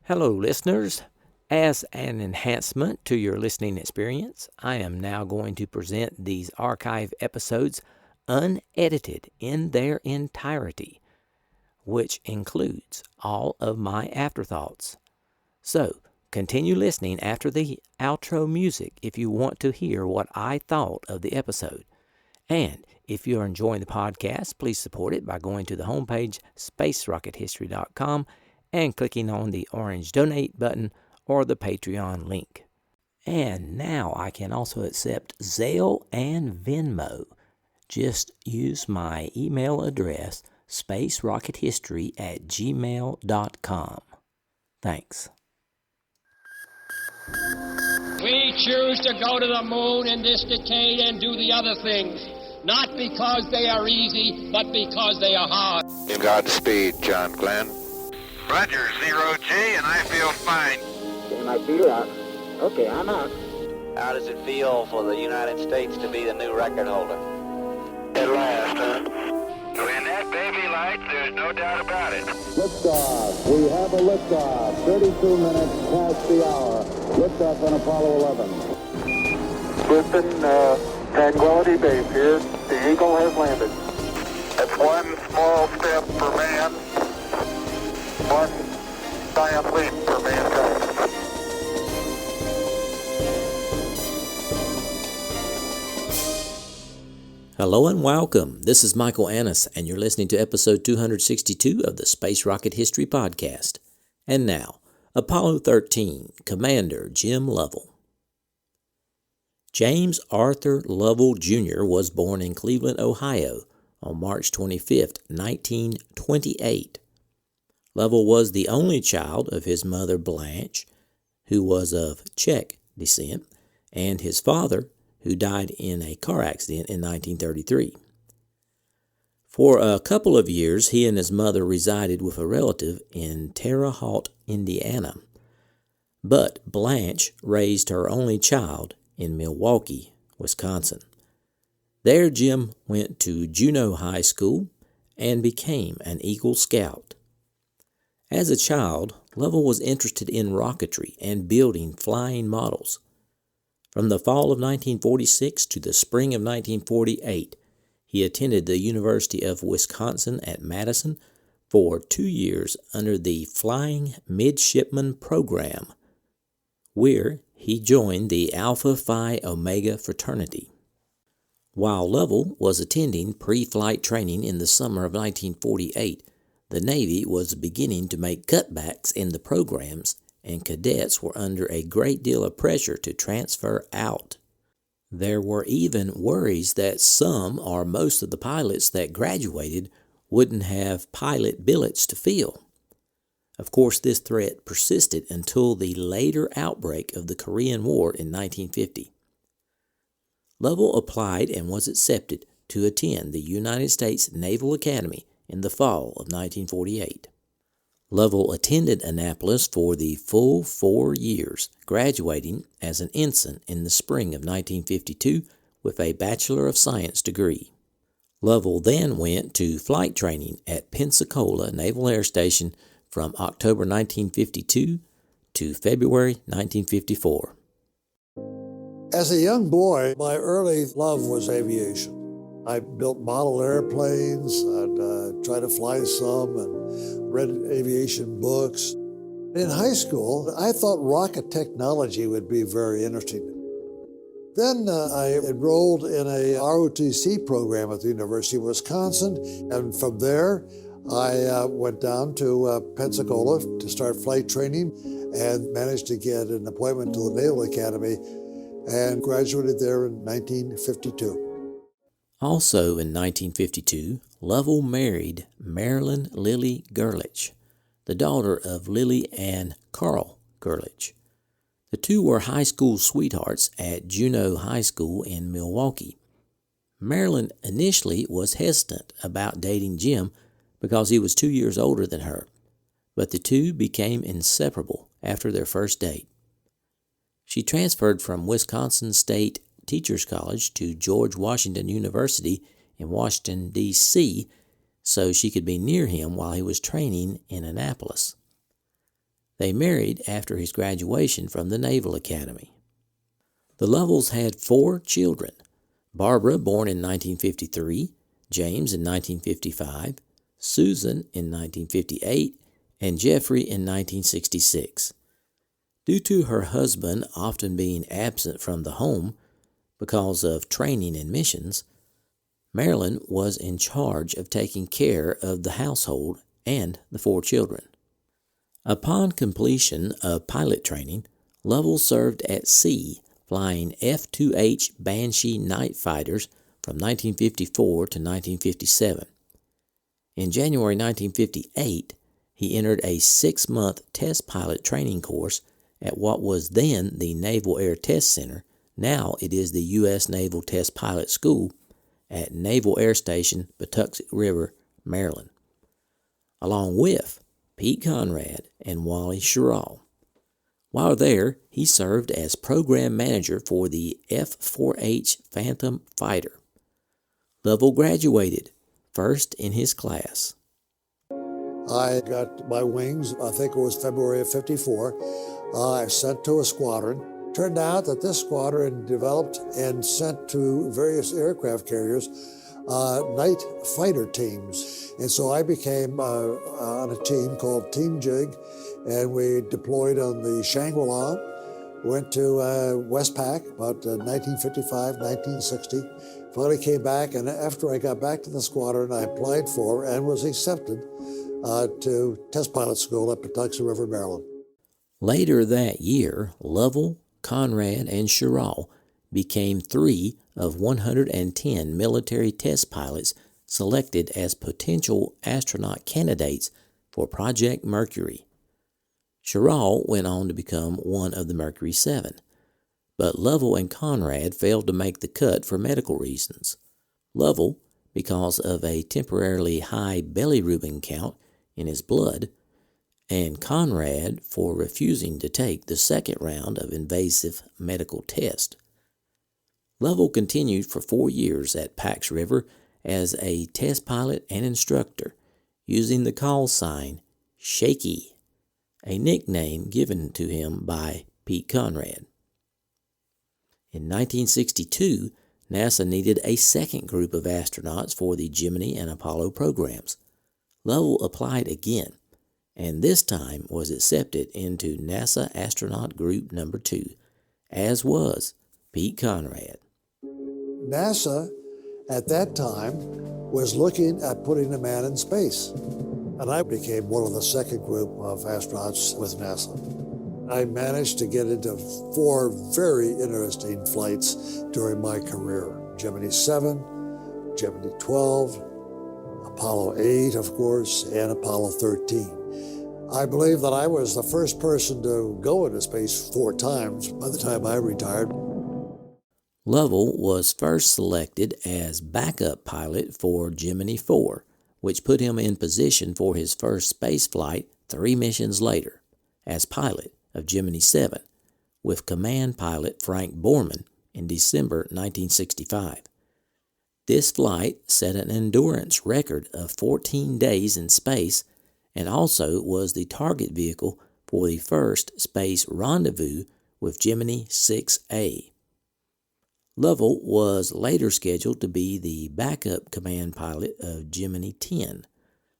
Hello, listeners. As an enhancement to your listening experience, I am now going to present these archive episodes unedited in their entirety, which includes all of my afterthoughts. So, continue listening after the outro music if you want to hear what I thought of the episode. And if you're enjoying the podcast, please support it by going to the homepage, spacerockethistory.com, and clicking on the orange donate button or the Patreon link. And now I can also accept Zelle and Venmo. Just use my email address, spacerockethistory@gmail.com. Thanks. We choose to go to the moon in this decade and do the other things, not because they are easy, but because they are hard. Godspeed, John Glenn. Roger, 0G, and I feel fine. Getting my feet out. Okay, I'm out. How does it feel for the United States to be the new record holder? At last, huh? When that baby lights, there's no doubt about it. Liftoff. We have a liftoff. 32 minutes past the hour. Liftoff on Apollo 11. Listen, Tranquility Base here. The Eagle has landed. That's one small step for man, one giant leap for mankind. Hello and welcome. This is Michael Annis, and you're listening to episode 262 of the Space Rocket History Podcast. And now, Apollo 13, Commander Jim Lovell. James Arthur Lovell Jr. was born in Cleveland, Ohio on March 25, 1928. Lovell was the only child of his mother Blanche, who was of Czech descent, and his father, who died in a car accident in 1933. For a couple of years, he and his mother resided with a relative in Terre Haute, Indiana. But Blanche raised her only child in Milwaukee, Wisconsin. There, Jim went to Juneau High School and became an Eagle Scout. As a child, Lovell was interested in rocketry and building flying models. From the fall of 1946 to the spring of 1948, he attended the University of Wisconsin at Madison for 2 years under the Flying Midshipman Program, where he joined the Alpha Phi Omega fraternity. While Lovell was attending pre-flight training in the summer of 1948, the Navy was beginning to make cutbacks in the programs, and cadets were under a great deal of pressure to transfer out. There were even worries that some or most of the pilots that graduated wouldn't have pilot billets to fill. Of course, this threat persisted until the later outbreak of the Korean War in 1950. Lovell applied and was accepted to attend the United States Naval Academy in the fall of 1948. Lovell attended Annapolis for the full 4 years, graduating as an ensign in the spring of 1952 with a Bachelor of Science degree. Lovell then went to flight training at Pensacola Naval Air Station from October 1952 to February 1954. As a young boy, my early love was aviation. I built model airplanes, and tried to fly some, and read aviation books. In high school, I thought rocket technology would be very interesting. Then I enrolled in a ROTC program at the University of Wisconsin, and from there, I went down to Pensacola to start flight training and managed to get an appointment to the Naval Academy and graduated there in 1952. Also in 1952, Lovell married Marilyn Lilly Gurlich, the daughter of Lilly and Carl Gurlich. The two were high school sweethearts at Juneau High School in Milwaukee. Marilyn initially was hesitant about dating Jim because he was 2 years older than her, but the two became inseparable after their first date. She transferred from Wisconsin State Teachers College to George Washington University in Washington, D.C., so she could be near him while he was training in Annapolis. They married after his graduation from the Naval Academy. The Lovells had 4 children: Barbara, born in 1953, James in 1955, Susan in 1958, and Jeffrey in 1966. Due to her husband often being absent from the home because of training and missions, Marilyn was in charge of taking care of the household and the 4 children. Upon completion of pilot training, Lovell served at sea flying F-2H Banshee night fighters from 1954 to 1957. In January 1958, he entered a 6-month test pilot training course at what was then the Naval Air Test Center. Now it is the U.S. Naval Test Pilot School at Naval Air Station, Patuxent River, Maryland, along with Pete Conrad and Wally Schirra. While there, he served as program manager for the F-4H Phantom Fighter. Lovell graduated first in his class. I got my wings, I think it was February of '54. I sent to a squadron. Turned out that this squadron developed and sent to various aircraft carriers night fighter teams. And so I became on a team called Team Jig, and we deployed on the Shangri-La, went to Westpac about 1955, 1960. Finally came back, and after I got back to the squadron, I applied for and was accepted to test pilot school at Patuxent River, Maryland. Later that year, Lovell, Conrad, and Schirra became 3 of 110 military test pilots selected as potential astronaut candidates for Project Mercury. Schirra went on to become one of the Mercury 7, but Lovell and Conrad failed to make the cut for medical reasons. Lovell, because of a temporarily high bilirubin count in his blood, and Conrad for refusing to take the second round of invasive medical tests. Lovell continued for 4 years at Pax River as a test pilot and instructor, using the call sign Shaky, a nickname given to him by Pete Conrad. In 1962, NASA needed a second group of astronauts for the Gemini and Apollo programs. Lovell applied again, and this time was accepted into NASA Astronaut Group No. 2, as was Pete Conrad. NASA, at that time, was looking at putting a man in space, and I became one of the second group of astronauts with NASA. I managed to get into 4 very interesting flights during my career: Gemini 7, Gemini 12, Apollo 8, of course, and Apollo 13. I believe that I was the first person to go into space 4 times by the time I retired. Lovell was first selected as backup pilot for Gemini 4, which put him in position for his first space flight 3 missions later, as pilot of Gemini 7, with command pilot Frank Borman in December 1965. This flight set an endurance record of 14 days in space and also was the target vehicle for the first space rendezvous with Gemini 6A. Lovell was later scheduled to be the backup command pilot of Gemini 10,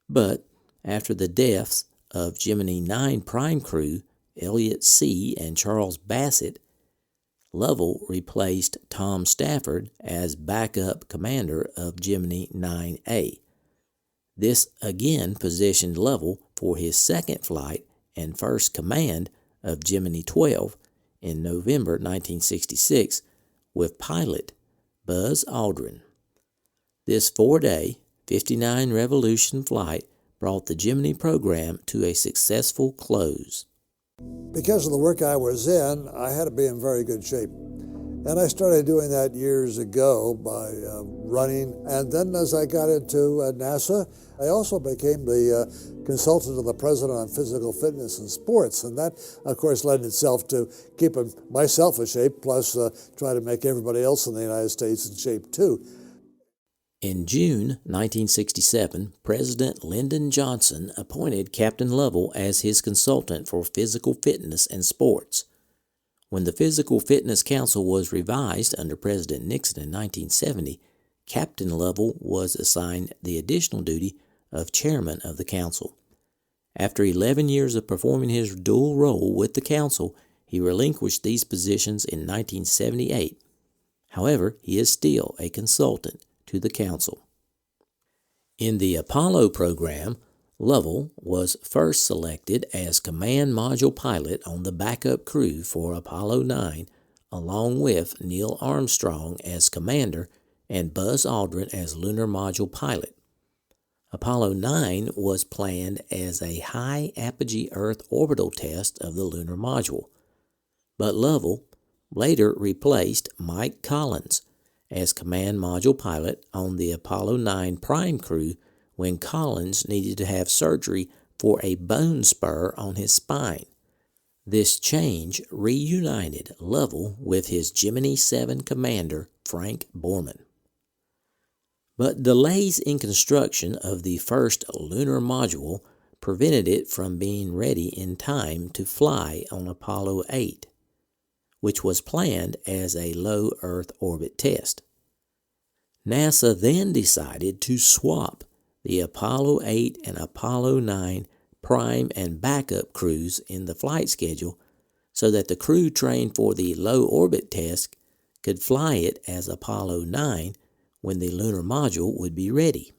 but after the deaths of Gemini 9 prime crew Elliot C. and Charles Bassett, Lovell replaced Tom Stafford as backup commander of Gemini 9A. This again positioned Lovell for his second flight and first command of Gemini 12 in November 1966 with pilot Buzz Aldrin. This 4-day, 59-revolution flight brought the Gemini program to a successful close. Because of the work I was in, I had to be in very good shape. And I started doing that years ago by running. And then as I got into NASA, I also became the consultant of the president on physical fitness and sports. And that, of course, led itself to keeping myself in shape, plus try to make everybody else in the United States in shape, too. In June 1967, President Lyndon Johnson appointed Captain Lovell as his consultant for physical fitness and sports. When the Physical Fitness Council was revised under President Nixon in 1970, Captain Lovell was assigned the additional duty of chairman of the council. After 11 years of performing his dual role with the council, he relinquished these positions in 1978. However, he is still a consultant to the council. In the Apollo program, Lovell was first selected as command module pilot on the backup crew for Apollo 9, along with Neil Armstrong as commander and Buzz Aldrin as lunar module pilot. Apollo 9 was planned as a high-apogee Earth orbital test of the lunar module, but Lovell later replaced Mike Collins as command module pilot on the Apollo 9 prime crew when Collins needed to have surgery for a bone spur on his spine. This change reunited Lovell with his Gemini 7 commander, Frank Borman. But delays in construction of the first lunar module prevented it from being ready in time to fly on Apollo 8, which was planned as a low Earth orbit test. NASA then decided to swap the Apollo 8 and Apollo 9 prime and backup crews in the flight schedule so that the crew trained for the low orbit test could fly it as Apollo 9 when the lunar module would be ready.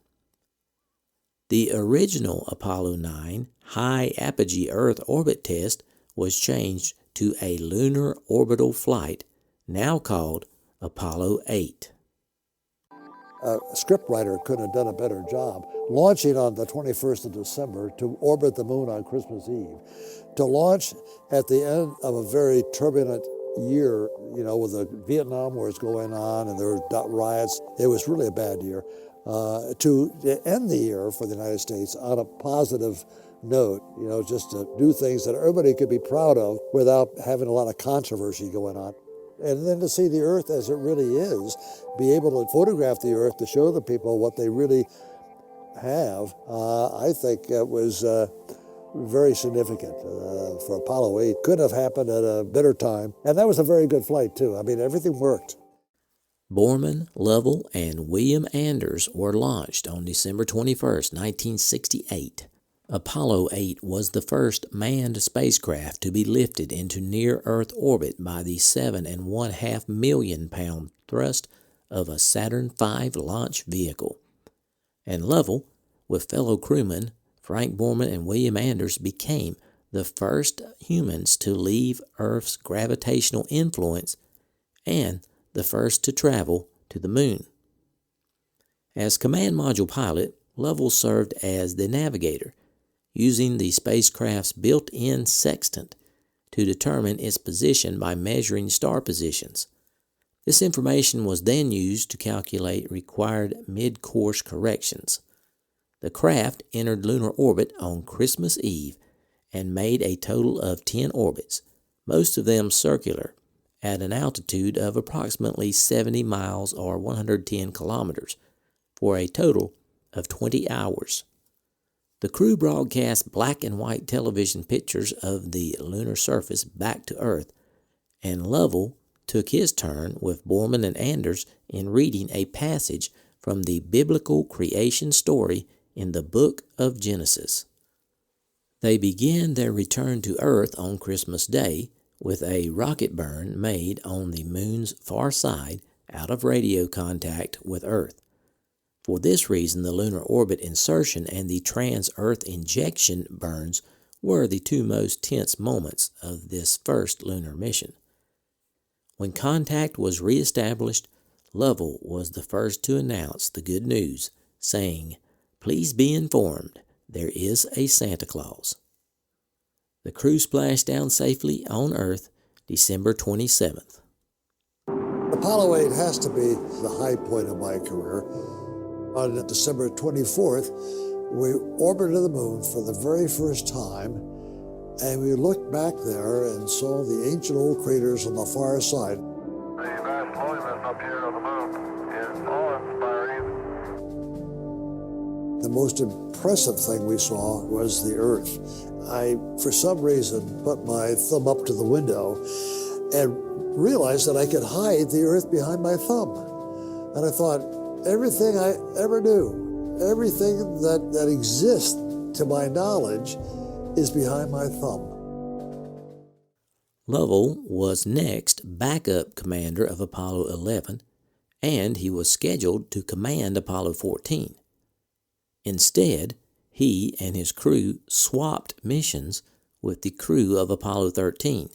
The original Apollo 9 high apogee Earth orbit test was changed to a lunar orbital flight, now called Apollo 8. A scriptwriter couldn't have done a better job. Launching on the 21st of December to orbit the moon on Christmas Eve, to launch at the end of a very turbulent year, with the Vietnam War going on and there were riots. It was really a bad year. To end the year for the United States on a positive note, just to do things that everybody could be proud of without having a lot of controversy going on. And then to see the Earth as it really is, be able to photograph the Earth to show the people what they really have, I think it was very significant for Apollo 8. Couldn't have happened at a better time. And that was a very good flight, too. I mean, everything worked. Borman, Lovell, and William Anders were launched on December 21, 1968. Apollo 8 was the first manned spacecraft to be lifted into near-Earth orbit by the 7.5 million pound thrust of a Saturn V launch vehicle. And Lovell, with fellow crewmen Frank Borman and William Anders, became the first humans to leave Earth's gravitational influence and the first to travel to the moon. As command module pilot, Lovell served as the navigator, using the spacecraft's built-in sextant to determine its position by measuring star positions. This information was then used to calculate required mid-course corrections. The craft entered lunar orbit on Christmas Eve and made a total of 10 orbits, most of them circular, at an altitude of approximately 70 miles or 110 kilometers, for a total of 20 hours. The crew broadcast black and white television pictures of the lunar surface back to Earth, and Lovell took his turn with Borman and Anders in reading a passage from the biblical creation story in the book of Genesis. They began their return to Earth on Christmas Day with a rocket burn made on the moon's far side out of radio contact with Earth. For this reason, the lunar orbit insertion and the trans-Earth injection burns were the two most tense moments of this first lunar mission. When contact was reestablished, Lovell was the first to announce the good news, saying, "Please be informed, there is a Santa Claus." The crew splashed down safely on Earth December 27th. Apollo 8 has to be the high point of my career. On December 24th, we orbited the moon for the very first time, and we looked back there and saw the ancient old craters on the far side. The vast volume up here of the moon is awe-inspiring. The most impressive thing we saw was the Earth. I, for some reason, put my thumb up to the window and realized that I could hide the Earth behind my thumb. And I thought, everything I ever knew, everything that exists to my knowledge is behind my thumb. Lovell was next backup commander of Apollo 11, and he was scheduled to command Apollo 14. Instead, he and his crew swapped missions with the crew of Apollo 13,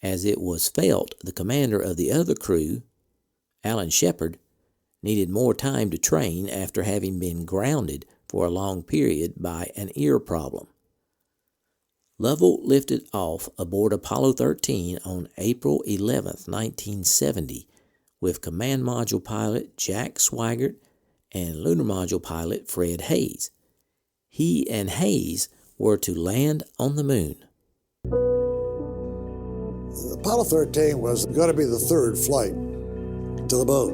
as it was felt the commander of the other crew, Alan Shepard, needed more time to train after having been grounded for a long period by an ear problem. Lovell lifted off aboard Apollo 13 on April 11, 1970, with Command Module pilot Jack Swigert and Lunar Module pilot Fred Hayes. He and Hayes were to land on the moon. Apollo 13 was going to be the third flight to the moon.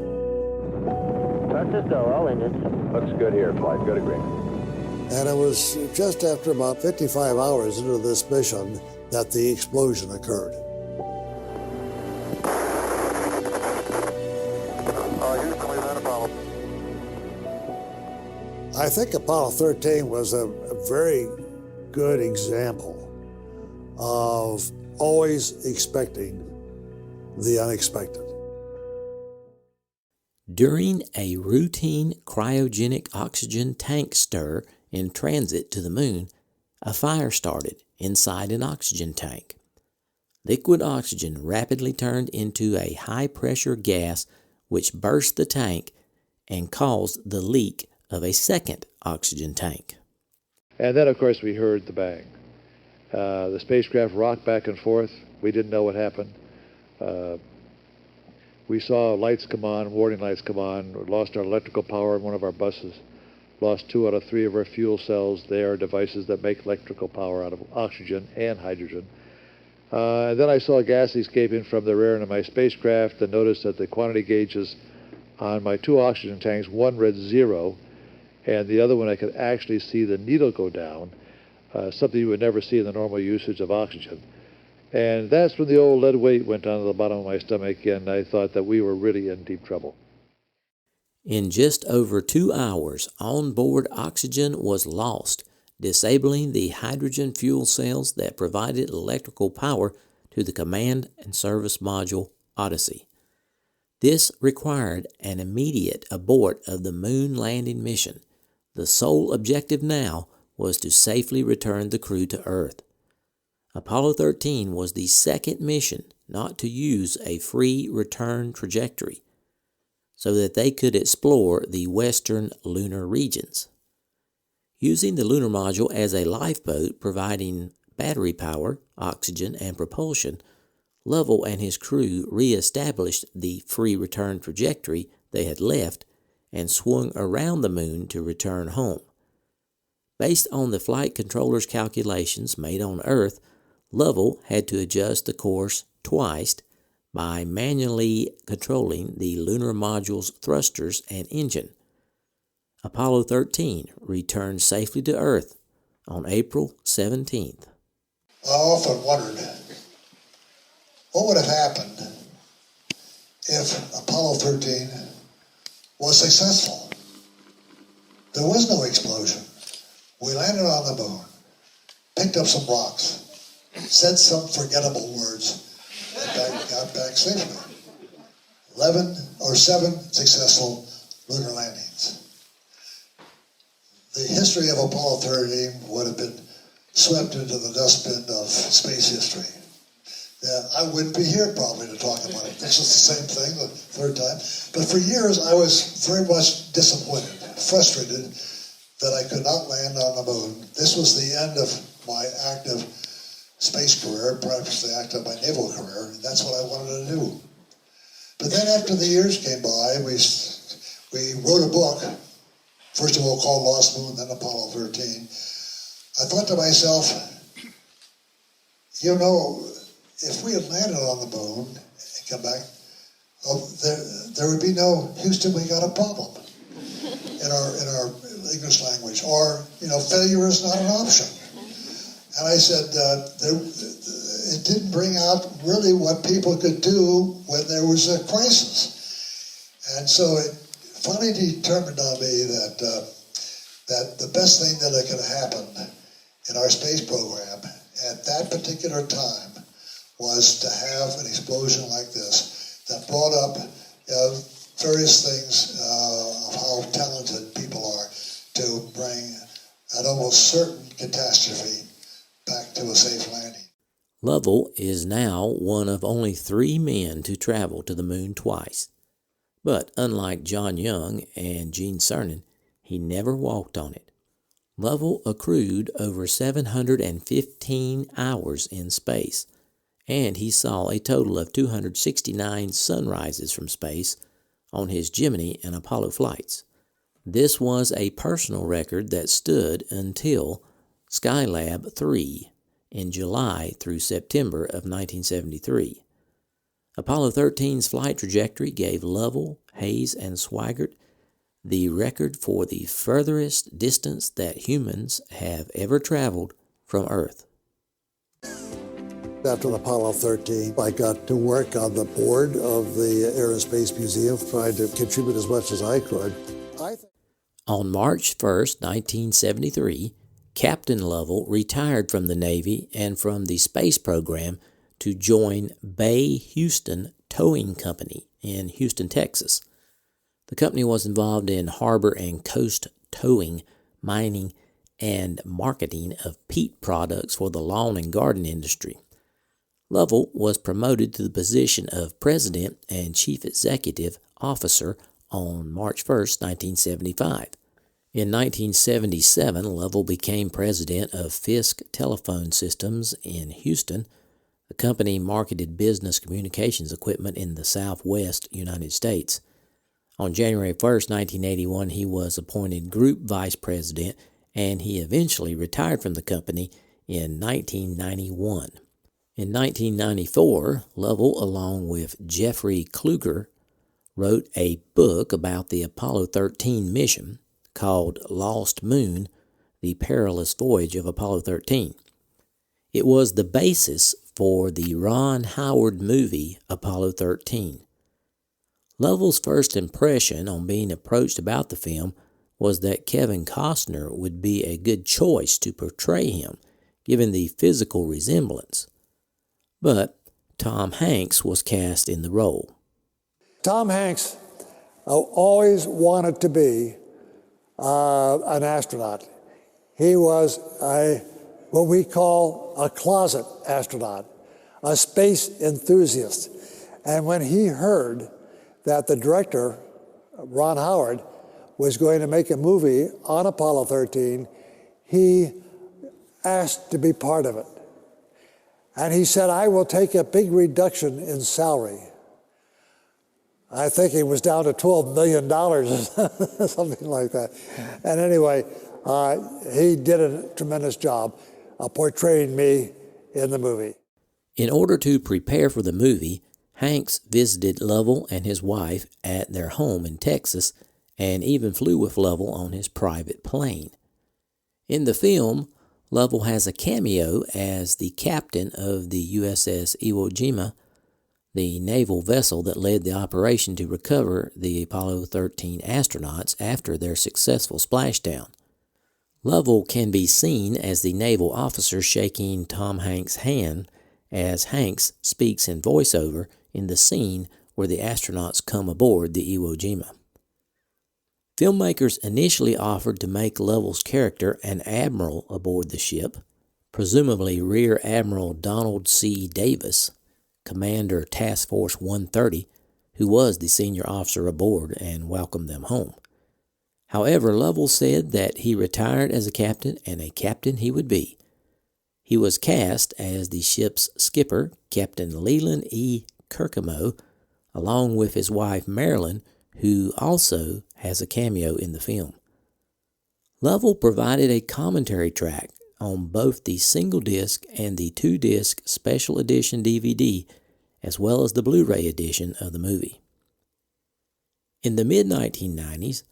Touches go, all engines. Looks good here, flight. Good agreement. And it was just after about 55 hours into this mission that the explosion occurred. Houston, we've had a problem. I think Apollo 13 was a very good example of always expecting the unexpected. During a routine cryogenic oxygen tank stir in transit to the moon, a fire started inside an oxygen tank. Liquid oxygen rapidly turned into a high-pressure gas which burst the tank and caused the leak of a second oxygen tank. And then, of course, we heard the bang. The spacecraft rocked back and forth. We didn't know what happened. We saw lights come on, warning lights come on. We lost our electrical power in one of our buses. Lost 2 out of 3 of our fuel cells. They are devices that make electrical power out of oxygen and hydrogen. And then I saw gas escaping from the rear end of my spacecraft and noticed that the quantity gauges on my 2 oxygen tanks, one read 0, and the other one I could actually see the needle go down, something you would never see in the normal usage of oxygen. And that's when the old lead weight went down to the bottom of my stomach, and I thought that we were really in deep trouble. In just over 2 hours, onboard oxygen was lost, disabling the hydrogen fuel cells that provided electrical power to the Command and Service Module Odyssey. This required an immediate abort of the moon landing mission. The sole objective now was to safely return the crew to Earth. Apollo 13 was the second mission not to use a free return trajectory, so that they could explore the western lunar regions. Using the lunar module as a lifeboat providing battery power, oxygen, and propulsion, Lovell and his crew re-established the free return trajectory they had left and swung around the moon to return home. Based on the flight controller's calculations made on Earth, Lovell had to adjust the course twice by manually controlling the lunar module's thrusters and engine. Apollo 13 returned safely to Earth on April 17th. I often wondered, what would have happened if Apollo 13 was successful? There was no explosion. We landed on the moon, picked up some rocks, said some forgettable words, and got back safely. 7 successful lunar landings. The history of Apollo 13 would have been swept into the dustbin of space history. I wouldn't be here probably to talk about it. This is the same thing, the third time. But for years I was very much disappointed, frustrated that I could not land on the moon. This was the end of my active space career, perhaps the act of my naval career, and that's what I wanted to do. But then after the years came by, we wrote a book, first of all called Lost Moon, then Apollo 13. I thought to myself, you know, if we had landed on the moon and come back, there would be no Houston, we got a problem. In our English language, or, failure is not an option. And I said, it didn't bring out really what people could do when there was a crisis. And so it finally determined on me that the best thing that could have happened in our space program at that particular time was to have an explosion like this that brought up various things of how talented people are to bring an almost certain catastrophe back to a safe landing. Lovell is now one of only 3 men to travel to the moon twice. But unlike John Young and Gene Cernan, he never walked on it. Lovell accrued over 715 hours in space, and he saw a total of 269 sunrises from space on his Gemini and Apollo flights. This was a personal record that stood until Skylab 3 in July through September of 1973. Apollo 13's flight trajectory gave Lovell, Hayes, and Swigert the record for the furthest distance that humans have ever traveled from Earth. After Apollo 13, I got to work on the board of the Air and Space Museum, trying to contribute as much as I could. On March 1st, 1973, Captain Lovell retired from the Navy and from the space program to join Bay Houston Towing Company in Houston, Texas. The company was involved in harbor and coast towing, mining, and marketing of peat products for the lawn and garden industry. Lovell was promoted to the position of President and Chief Executive Officer on March 1, 1975. In 1977, Lovell became president of Fisk Telephone Systems in Houston. The company marketed business communications equipment in the Southwest United States. On January 1, 1981, he was appointed Group Vice President, and he eventually retired from the company in 1991. In 1994, Lovell, along with Jeffrey Kluger, wrote a book about the Apollo 13 mission called Lost Moon, The Perilous Voyage of Apollo 13. It was the basis for the Ron Howard movie Apollo 13. Lovell's first impression on being approached about the film was that Kevin Costner would be a good choice to portray him, given the physical resemblance. But Tom Hanks was cast in the role. Tom Hanks always wanted to be an astronaut. He was what we call a closet astronaut, a space enthusiast. And when he heard that the director, Ron Howard, was going to make a movie on Apollo 13, he asked to be part of it. And he said, I will take a big reduction in salary. I think it was down to $12 million, something like that. And anyway, he did a tremendous job portraying me in the movie. In order to prepare for the movie, Hanks visited Lovell and his wife at their home in Texas and even flew with Lovell on his private plane. In the film, Lovell has a cameo as the captain of the USS Iwo Jima, the naval vessel that led the operation to recover the Apollo 13 astronauts after their successful splashdown. Lovell can be seen as the naval officer shaking Tom Hanks' hand as Hanks speaks in voiceover in the scene where the astronauts come aboard the Iwo Jima. Filmmakers initially offered to make Lovell's character an admiral aboard the ship, presumably Rear Admiral Donald C. Davis, Commander Task Force 130, who was the senior officer aboard and welcomed them home. However, Lovell said that he retired as a captain, and a captain he would be. He was cast as the ship's skipper, Captain Leland E. Kirkemo, along with his wife Marilyn, who also has a cameo in the film. Lovell provided a commentary track on both the single-disc and the two-disc special edition DVD, as well as the Blu-ray edition of the movie. In the mid-1990s,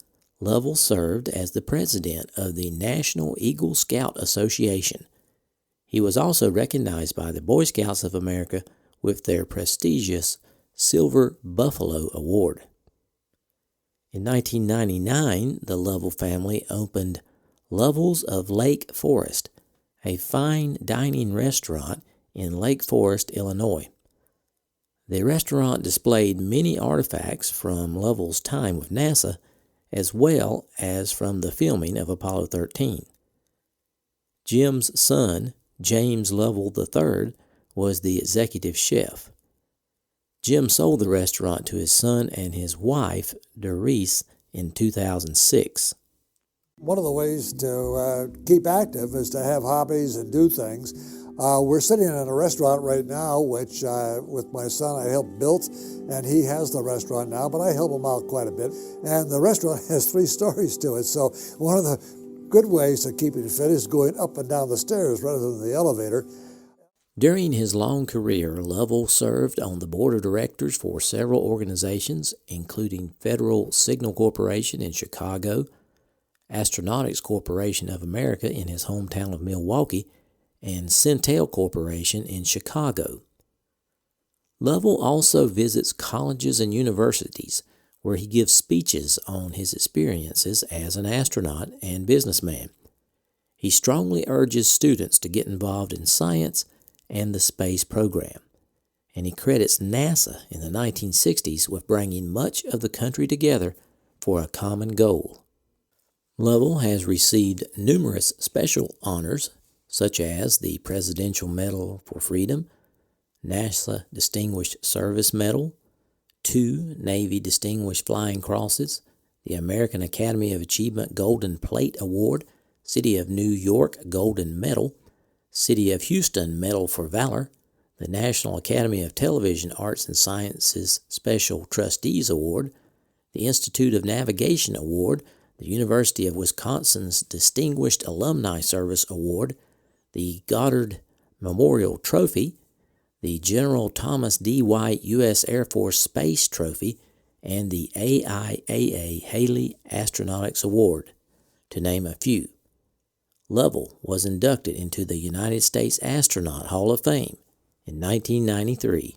Lovell served as the president of the National Eagle Scout Association. He was also recognized by the Boy Scouts of America with their prestigious Silver Buffalo Award. In 1999, the Lovell family opened Lovell's of Lake Forest, a fine dining restaurant in Lake Forest, Illinois. The restaurant displayed many artifacts from Lovell's time with NASA, as well as from the filming of Apollo 13. Jim's son, James Lovell III, was the executive chef. Jim sold the restaurant to his son and his wife, Doris, in 2006. One of the ways to keep active is to have hobbies and do things. We're sitting in a restaurant right now, which with my son I helped build, and he has the restaurant now, but I help him out quite a bit. And the restaurant has 3 stories to it, so one of the good ways to keep it fit is going up and down the stairs rather than the elevator. During his long career, Lovell served on the board of directors for several organizations, including Federal Signal Corporation in Chicago, Astronautics Corporation of America in his hometown of Milwaukee, and Centel Corporation in Chicago. Lovell also visits colleges and universities where he gives speeches on his experiences as an astronaut and businessman. He strongly urges students to get involved in science and the space program, and he credits NASA in the 1960s with bringing much of the country together for a common goal. Lovell has received numerous special honors, such as the Presidential Medal for Freedom, NASA Distinguished Service Medal, 2 Navy Distinguished Flying Crosses, the American Academy of Achievement Golden Plate Award, City of New York Golden Medal, City of Houston Medal for Valor, the National Academy of Television Arts and Sciences Special Trustees Award, the Institute of Navigation Award, the University of Wisconsin's Distinguished Alumni Service Award, the Goddard Memorial Trophy, the General Thomas D. White U.S. Air Force Space Trophy, and the AIAA Haley Astronautics Award, to name a few. Lovell was inducted into the United States Astronaut Hall of Fame in 1993.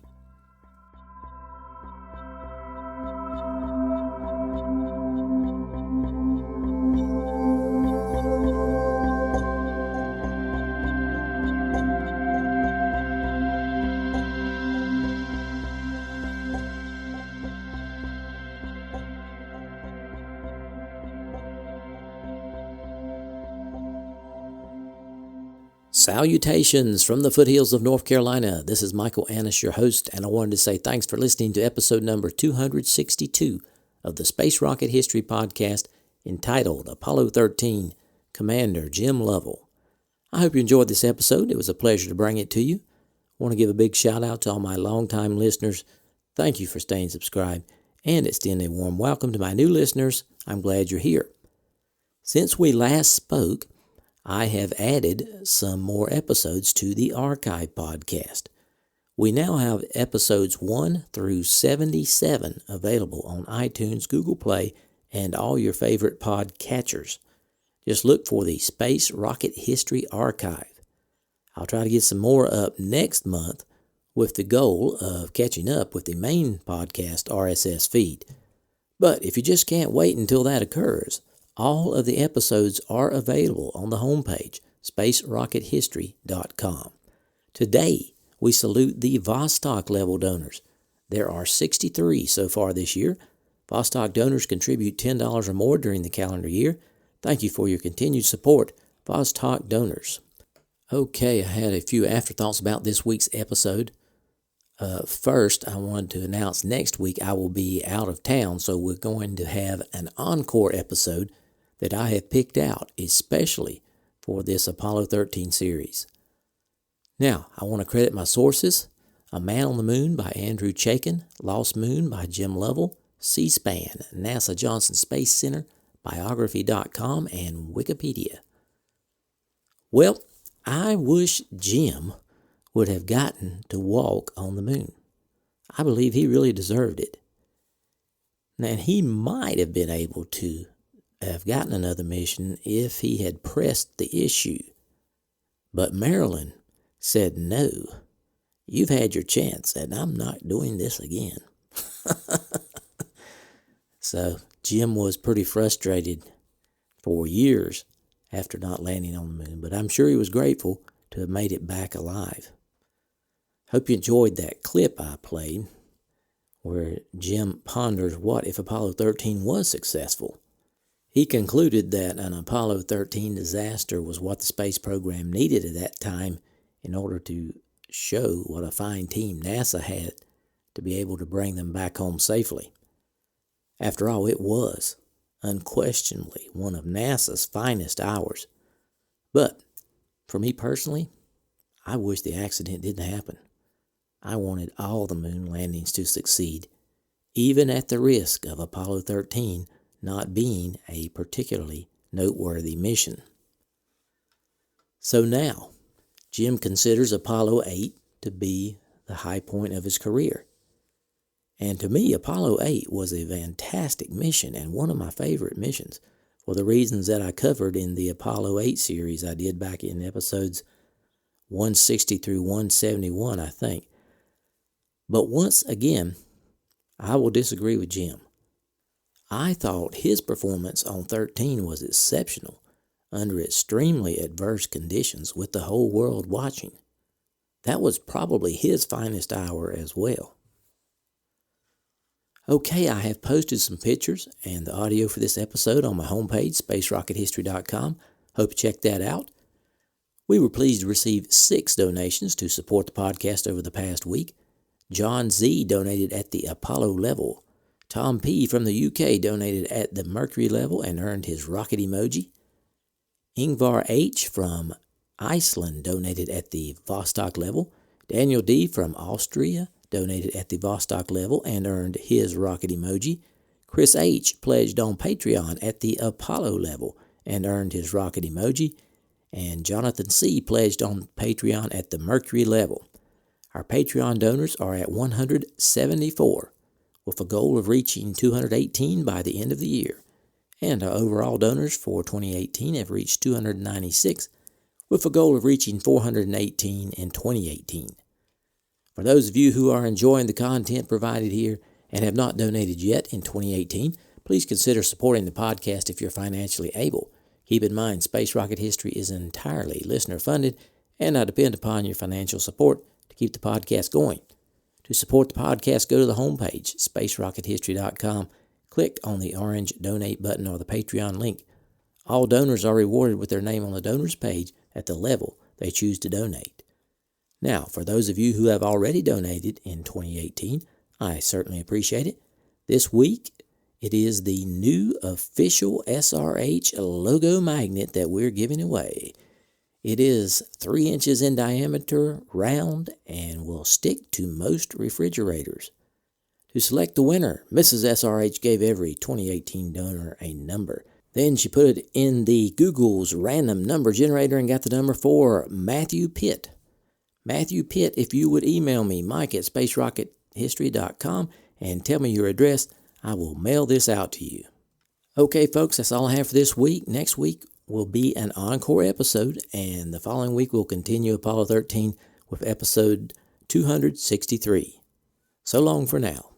Salutations from the foothills of North Carolina. This is Michael Annis, your host, and I wanted to say thanks for listening to episode number 262 of the Space Rocket History Podcast entitled Apollo 13, Commander Jim Lovell. I hope you enjoyed this episode. It was a pleasure to bring it to you. I want to give a big shout out to all my longtime listeners. Thank you for staying subscribed, and extend a warm welcome to my new listeners. I'm glad you're here. Since we last spoke, I have added some more episodes to the archive podcast. We now have episodes 1 through 77 available on iTunes, Google Play, and all your favorite podcatchers. Just look for the Space Rocket History Archive. I'll try to get some more up next month with the goal of catching up with the main podcast RSS feed. But if you just can't wait until that occurs, all of the episodes are available on the homepage, spacerockethistory.com. Today, we salute the Vostok level donors. There are 63 so far this year. Vostok donors contribute $10 or more during the calendar year. Thank you for your continued support, Vostok donors. Okay, I had a few afterthoughts about this week's episode. First, I wanted to announce next week I will be out of town, so we're going to have an encore episode that I have picked out especially for this Apollo 13 series. Now, I want to credit my sources: A Man on the Moon by Andrew Chaikin, Lost Moon by Jim Lovell, C-SPAN, NASA Johnson Space Center, Biography.com, and Wikipedia. Well, I wish Jim would have gotten to walk on the moon. I believe he really deserved it. And he might have been able to have gotten another mission if he had pressed the issue. But Marilyn said, "No, you've had your chance, and I'm not doing this again." So Jim was pretty frustrated for years after not landing on the moon, but I'm sure he was grateful to have made it back alive. Hope you enjoyed that clip I played where Jim ponders what if Apollo 13 was successful. He concluded that an Apollo 13 disaster was what the space program needed at that time in order to show what a fine team NASA had to be able to bring them back home safely. After all, it was unquestionably one of NASA's finest hours. But for me personally, I wish the accident didn't happen. I wanted all the moon landings to succeed, even at the risk of Apollo 13 not being a particularly noteworthy mission. So now, Jim considers Apollo 8 to be the high point of his career. And to me, Apollo 8 was a fantastic mission and one of my favorite missions for the reasons that I covered in the Apollo 8 series I did back in episodes 160 through 171, I think. But once again, I will disagree with Jim. I thought his performance on 13 was exceptional under extremely adverse conditions with the whole world watching. That was probably his finest hour as well. Okay, I have posted some pictures and the audio for this episode on my homepage, spacerockethistory.com. Hope you check that out. We were pleased to receive 6 donations to support the podcast over the past week. John Z. donated at the Apollo level. Tom P. from the UK donated at the Mercury level and earned his rocket emoji. Ingvar H. from Iceland donated at the Vostok level. Daniel D. from Austria donated at the Vostok level and earned his rocket emoji. Chris H. pledged on Patreon at the Apollo level and earned his rocket emoji. And Jonathan C. pledged on Patreon at the Mercury level. Our Patreon donors are at 174, with a goal of reaching 218 by the end of the year. And our overall donors for 2018 have reached 296, with a goal of reaching 418 in 2018. For those of you who are enjoying the content provided here and have not donated yet in 2018, please consider supporting the podcast if you're financially able. Keep in mind, Space Rocket History is entirely listener-funded, and I depend upon your financial support to keep the podcast going. To support the podcast, go to the homepage, spacerockethistory.com. Click on the orange donate button or the Patreon link. All donors are rewarded with their name on the donors page at the level they choose to donate. Now, for those of you who have already donated in 2018, I certainly appreciate it. This week, it is the new official SRH logo magnet that we're giving away. It is 3 inches in diameter, round, and will stick to most refrigerators. To select the winner, Mrs. SRH gave every 2018 donor a number. Then she put it in the Google's random number generator and got the number for Matthew Pitt. Matthew Pitt, if you would email me, mike@spacerockethistory.com, and tell me your address, I will mail this out to you. Okay, folks, that's all I have for this week. Next week will be an encore episode, and the following week we'll continue Apollo 13 with episode 263. So long for now.